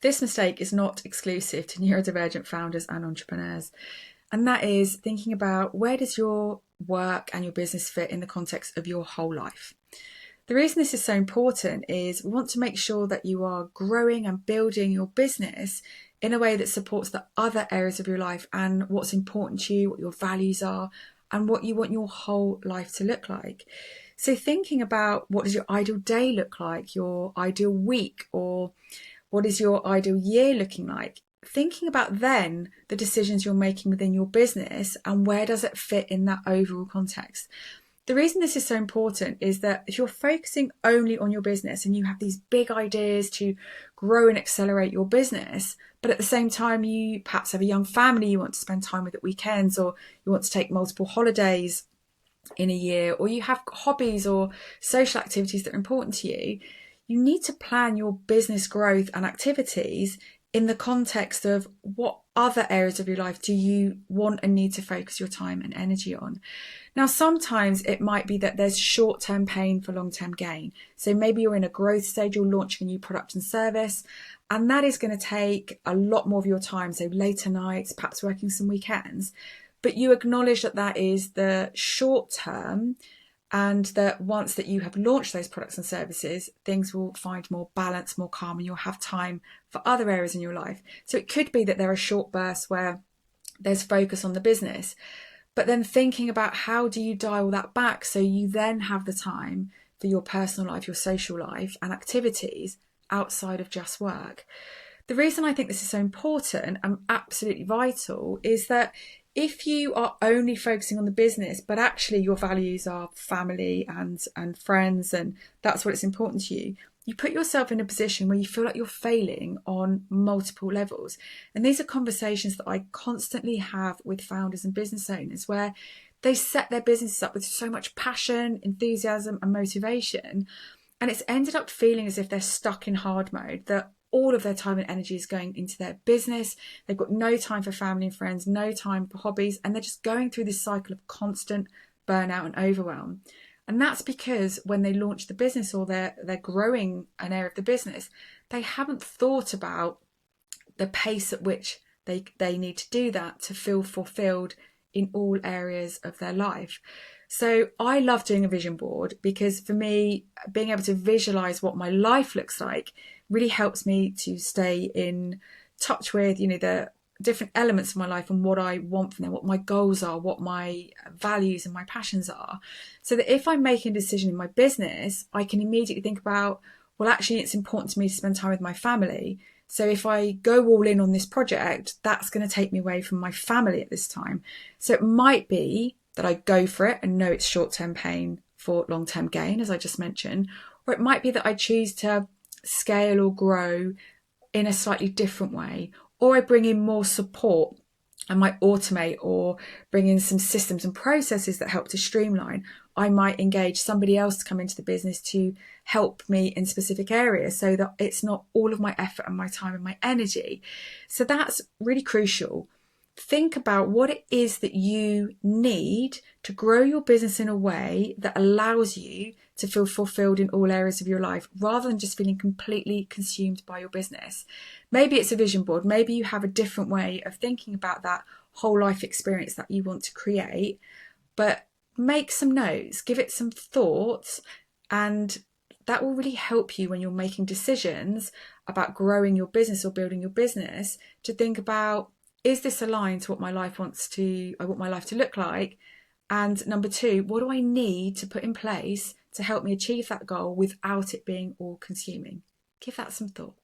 This mistake is not exclusive to neurodivergent founders and entrepreneurs. And that is thinking about, where does your work and your business fit in the context of your whole life? The reason this is so important is we want to make sure that you are growing and building your business in a way that supports the other areas of your life and what's important to you, what your values are, and what you want your whole life to look like. So thinking about, what does your ideal day look like, your ideal week, or what is your ideal year looking like? Thinking about then the decisions you're making within your business and where does it fit in that overall context. The reason this is so important is that if you're focusing only on your business and you have these big ideas to grow and accelerate your business, but at the same time you perhaps have a young family you want to spend time with at weekends, or you want to take multiple holidays in a year, or you have hobbies or social activities that are important to you, you need to plan your business growth and activities in the context of what other areas of your life do you want and need to focus your time and energy on. Now, sometimes it might be that there's short-term pain for long-term gain. So maybe you're in a growth stage, you're launching a new product and service, and that is going to take a lot more of your time, so later nights, perhaps working some weekends. But you acknowledge that that is the short term, and that once that you have launched those products and services, things will find more balance, more calm, and you'll have time for other areas in your life. So it could be that there are short bursts where there's focus on the business, but then thinking about, how do you dial that back so you then have the time for your personal life, your social life, and activities outside of just work. The reason I think this is so important and absolutely vital is that if you are only focusing on the business, but actually your values are family and friends, and that's what it's important to you, you put yourself in a position where you feel like you're failing on multiple levels. And these are conversations that I constantly have with founders and business owners, where they set their businesses up with so much passion, enthusiasm, and motivation, and it's ended up feeling as if they're stuck in hard mode, that all of their time and energy is going into their business. They've got no time for family and friends, no time for hobbies, and they're just going through this cycle of constant burnout and overwhelm. And that's because when they launch the business, or they're growing an area of the business, they haven't thought about the pace at which they need to do that to feel fulfilled in all areas of their life. So I love doing a vision board, because for me, being able to visualize what my life looks like really helps me to stay in touch with, the different elements of my life and what I want from them, what my goals are, what my values and my passions are. So that if I'm making a decision in my business, I can immediately think about, well, actually, it's important to me to spend time with my family. So if I go all in on this project, that's going to take me away from my family at this time. So it might be that I go for it and know it's short-term pain for long-term gain, as I just mentioned, or it might be that I choose to scale or grow in a slightly different way, or I bring in more support. I might automate or bring in some systems and processes that help to streamline. I might engage somebody else to come into the business to help me in specific areas, so that it's not all of my effort and my time and my energy. So that's really crucial. Think about what it is that you need to grow your business in a way that allows you to feel fulfilled in all areas of your life, rather than just feeling completely consumed by your business. Maybe it's a vision board. Maybe you have a different way of thinking about that whole life experience that you want to create, but make some notes, give it some thoughts, and that will really help you when you're making decisions about growing your business or building your business, to think about, is this aligned to what I want my life to look like? And number two, what do I need to put in place to help me achieve that goal without it being all consuming? Give that some thought.